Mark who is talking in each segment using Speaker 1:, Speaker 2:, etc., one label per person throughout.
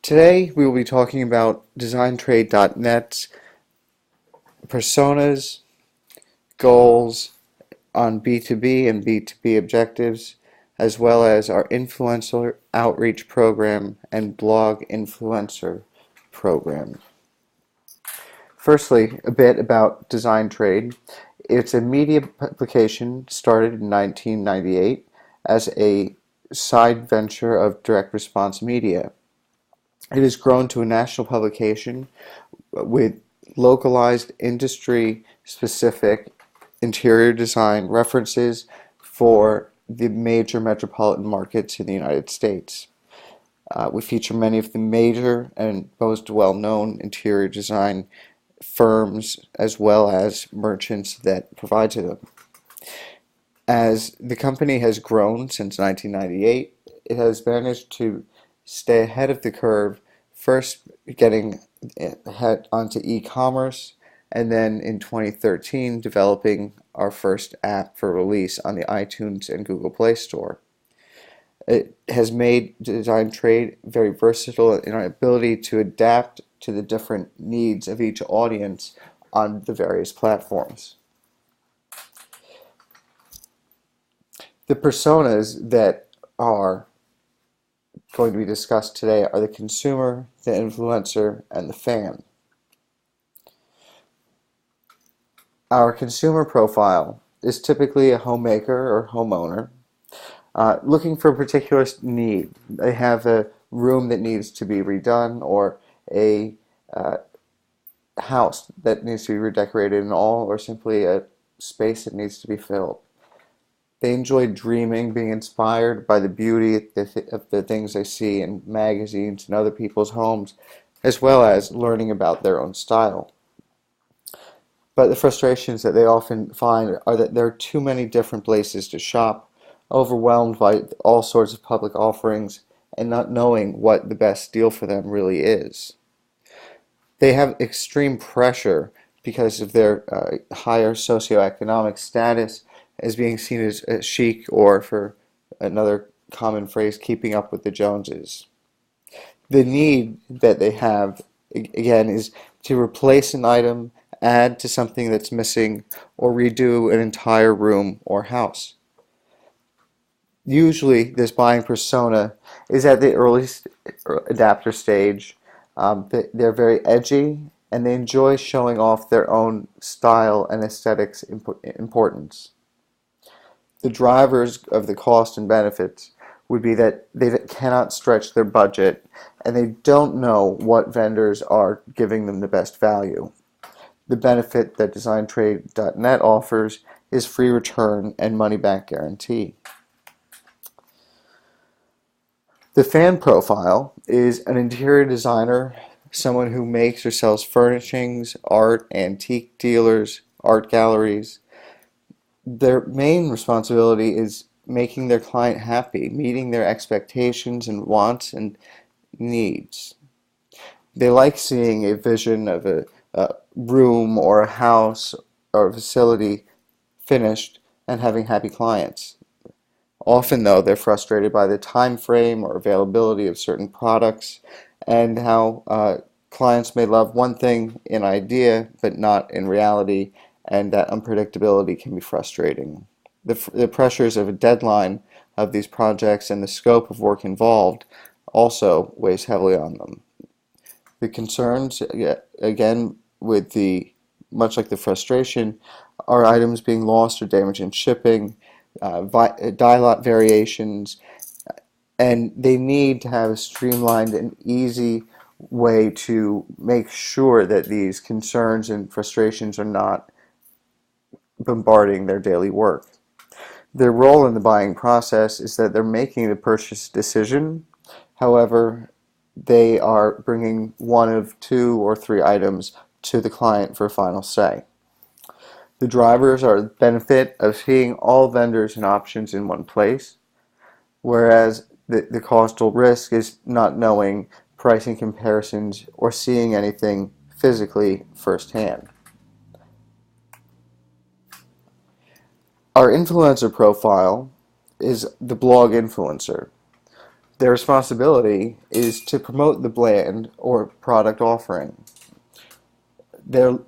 Speaker 1: Today we will be talking about DesignTrade.net's personas, goals on B2B and B2B objectives, as well as our influencer outreach program and blog influencer program. Firstly, a bit about DesignTrade. It's a media publication started in 1998 as a side venture of direct response media. It has grown to a national publication with localized industry-specific interior design references for the major metropolitan markets in the United States. We feature many of the major and most well-known interior design firms as well as merchants that provide to them. As the company has grown since 1998, it has managed to stay ahead of the curve, first getting ahead onto e-commerce, and then in 2013 developing our first app for release on the iTunes and Google Play Store. It has made DesignTrade very versatile in our ability to adapt to the different needs of each audience on the various platforms. The personas that are going to be discussed today are the consumer, the influencer, and the fan. Our consumer profile is typically a homemaker or homeowner looking for a particular need. They have a room that needs to be redone or a house that needs to be redecorated and all, or simply a space that needs to be filled. They enjoy dreaming, being inspired by the beauty of the things they see in magazines and other people's homes, as well as learning about their own style. But the frustrations that they often find are that there are too many different places to shop, overwhelmed by all sorts of public offerings, and not knowing what the best deal for them really is. They have extreme pressure because of their higher socioeconomic status as being seen as chic, or for another common phrase, keeping up with the Joneses. The need that they have, again, is to replace an item, add to something that's missing, or redo an entire room or house. Usually this buying persona is at the early adapter stage. They're very edgy and they enjoy showing off their own style and aesthetics importance. The drivers of the cost and benefits would be that they cannot stretch their budget and they don't know what vendors are giving them the best value. The benefit that DesignTrade.net offers is free return and money-back guarantee. The fan profile is an interior designer, someone who makes or sells furnishings, art, antique dealers, art galleries. Their main responsibility is making their client happy, meeting their expectations and wants and needs. They like seeing a vision of a room or a house or a facility finished and having happy clients. Often, though, they're frustrated by the time frame or availability of certain products and how clients may love one thing in idea but not in reality, and that unpredictability can be frustrating. The pressures of a deadline of these projects and the scope of work involved also weighs heavily on them. The concerns, again, much like the frustration, are items being lost or damaged in shipping, die lot variations, and they need to have a streamlined and easy way to make sure that these concerns and frustrations are not bombarding their daily work. Their role in the buying process is that they're making the purchase decision. However, they are bringing one of 2 or 3 items to the client for a final say. The drivers are the benefit of seeing all vendors and options in one place, whereas the causal risk is not knowing pricing comparisons or seeing anything physically firsthand. Our influencer profile is the blog influencer. Their responsibility is to promote the brand or product offering. They're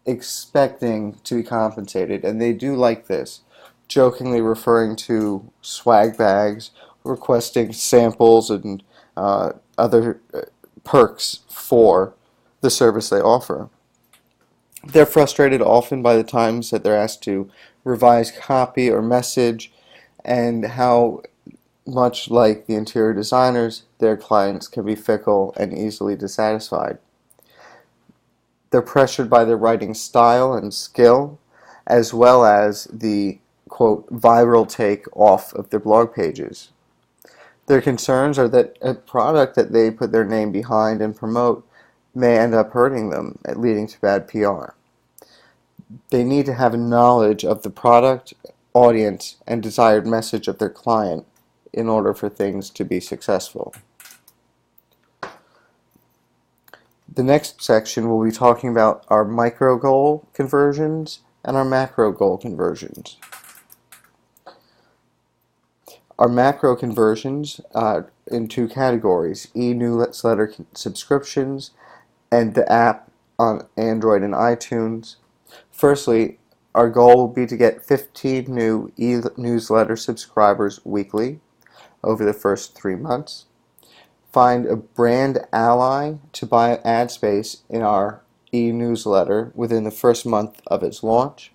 Speaker 1: expecting to be compensated, and they do like this, jokingly referring to swag bags, requesting samples, and other perks for the service they offer. They're frustrated often by the times that they're asked to revise copy or message, and how, much like the interior designers, their clients can be fickle and easily dissatisfied. They're pressured by their writing style and skill, as well as the, quote, viral take off of their blog pages. Their concerns are that a product that they put their name behind and promote may end up hurting them, leading to bad PR. They need to have knowledge of the product, audience, and desired message of their client in order for things to be successful. The next section will be talking about our micro goal conversions and our macro goal conversions. Our macro conversions in two categories: e-newsletter subscriptions and the app on Android and iTunes. Firstly, our goal will be to get 15 new e-newsletter subscribers weekly over the first 3 months. Find a brand ally to buy ad space in our e-newsletter within the first month of its launch,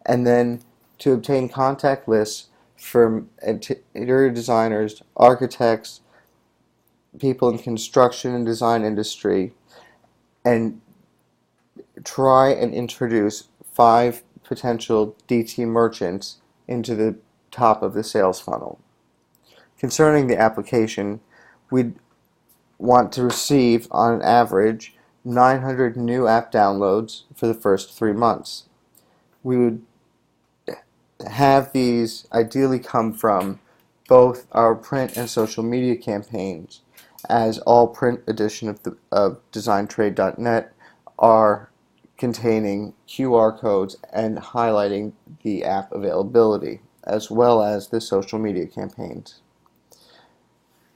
Speaker 1: and then to obtain contact lists from interior designers, architects, people in construction and design industry, and try and introduce 5 potential DT merchants into the top of the sales funnel. Concerning the application, we'd want to receive, on average, 900 new app downloads for the first 3 months. We would have these ideally come from both our print and social media campaigns, as all print edition of designtrade.net are containing QR codes and highlighting the app availability, as well as the social media campaigns.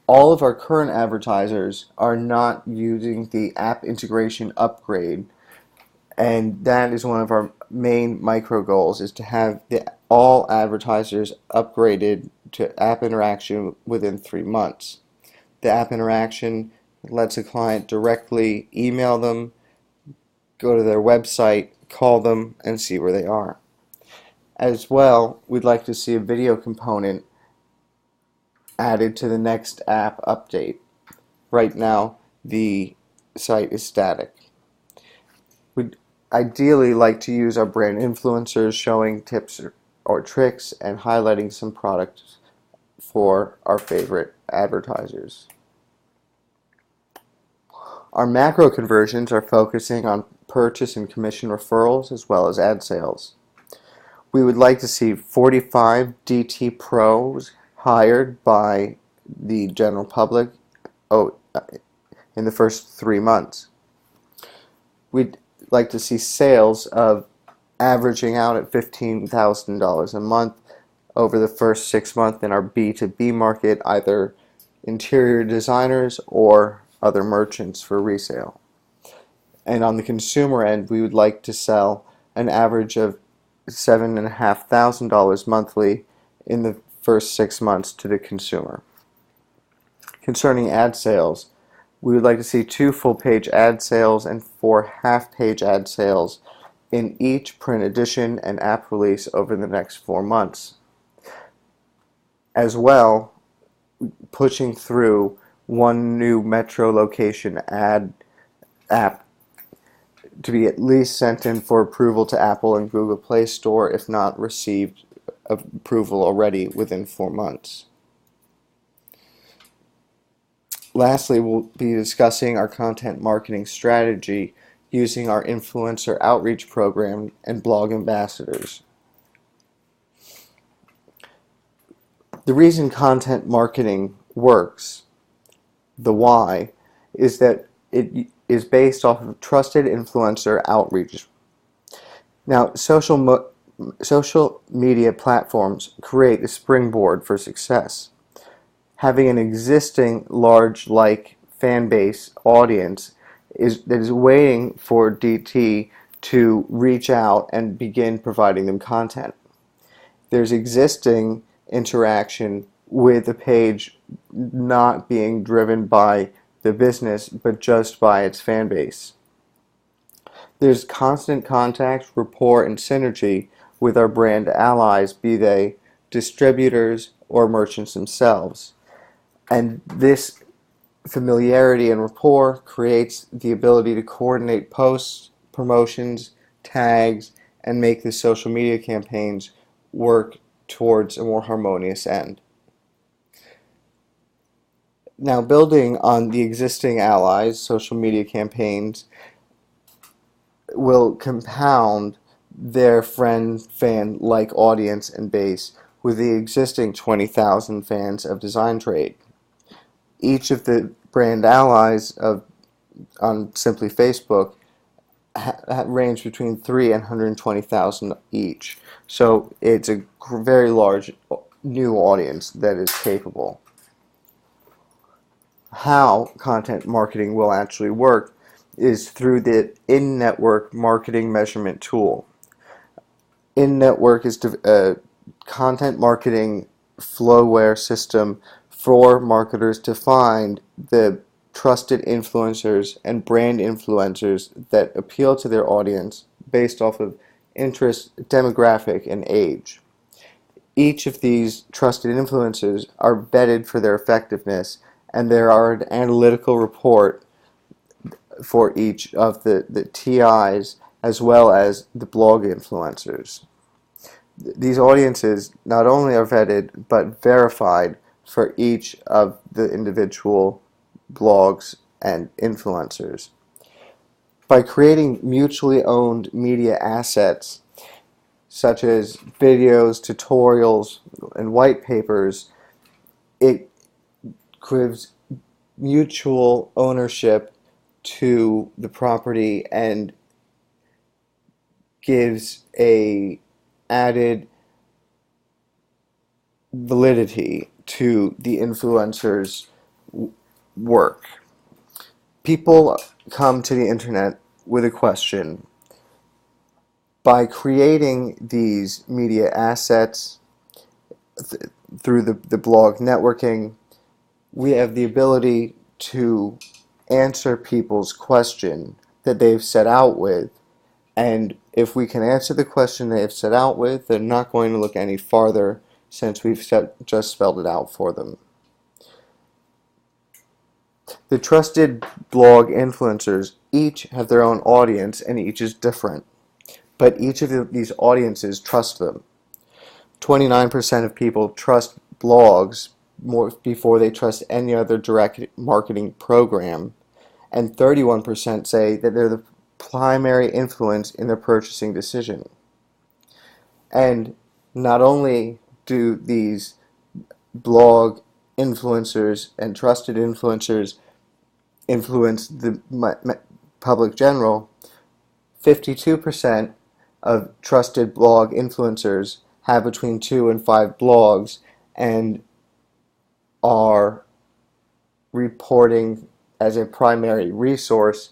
Speaker 1: All of our current advertisers are not using the app integration upgrade, and that is one of our main micro goals, is to have all advertisers upgraded to app interaction within 3 months. The app interaction lets a client directly email them, go to their website, call them, and see where they are. As well, we'd like to see a video component added to the next app update. Right now, the site is static. We'd ideally like to use our brand influencers showing tips or tricks and highlighting some products for our favorite advertisers. Our macro conversions are focusing on purchase and commission referrals as well as ad sales. We would like to see 45 DT pros hired by the general public in the first 3 months. We'd like to see sales of averaging out at $15,000 a month over the first 6 months in our B2B market, either interior designers or other merchants for resale. And on the consumer end, we would like to sell an average of $7,500 monthly in the first 6 months to the consumer. Concerning ad sales, we would like to see 2 full-page ad sales and 4 half-page ad sales in each print edition and app release over the next 4 months. As well, pushing through 1 new metro location ad app to be at least sent in for approval to Apple and Google Play Store, if not received approval already within 4 months. Lastly, we'll be discussing our content marketing strategy using our influencer outreach program and blog ambassadors. The reason content marketing works, the why, is that it is based off of trusted influencer outreach. Now, social media platforms create a springboard for success. having an existing large fan base audience that is waiting for DT to reach out and begin providing them content. There's existing interaction with the page not being driven by the business but just by its fan base. There's constant contact, rapport, and synergy with our brand allies, be they distributors or merchants themselves. And this familiarity and rapport creates the ability to coordinate posts, promotions, tags, and make the social media campaigns work towards a more harmonious end. Now, building on the existing allies, social media campaigns will compound their friend, fan-like audience and base with the existing 20,000 fans of Design Trade. Each of the brand allies on Simply Facebook range between 3 and 120,000 each. So it's a very large new audience that is capable. How content marketing will actually work is through the in-network marketing measurement tool. In-network is a content marketing flowware system for marketers to find the trusted influencers and brand influencers that appeal to their audience based off of interest, demographic, and age. Each of these trusted influencers are vetted for their effectiveness, and there are an analytical report for each of the TIs as well as the blog influencers. These audiences not only are vetted but verified for each of the individual blogs and influencers. By creating mutually owned media assets such as videos, tutorials, and white papers, it gives mutual ownership to the property and gives a added validity to the influencer's work. People come to the internet with a question. By creating these media assets through the blog networking, we have the ability to answer people's question that they've set out with, and if we can answer the question they have set out with, they're not going to look any farther since we've just spelled it out for them. The trusted blog influencers each have their own audience and each is different, but each of these audiences trust them. 29% of people trust blogs more before they trust any other direct marketing program, and 31% say that they're the primary influence in their purchasing decision. And not only do these blog influencers and trusted influencers influence the public general, 52% of trusted blog influencers have between 2 and 5 blogs and are reporting as a primary resource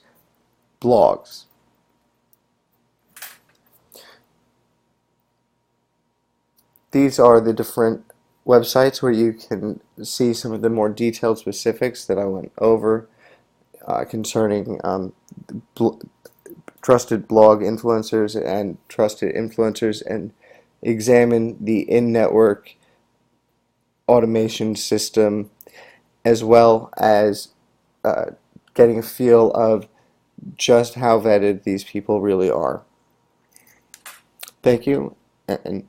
Speaker 1: blogs. These are the different websites where you can see some of the more detailed specifics that I went over concerning trusted blog influencers and trusted influencers, and examine the in-network automation system, as well as getting a feel of just how vetted these people really are. Thank you, and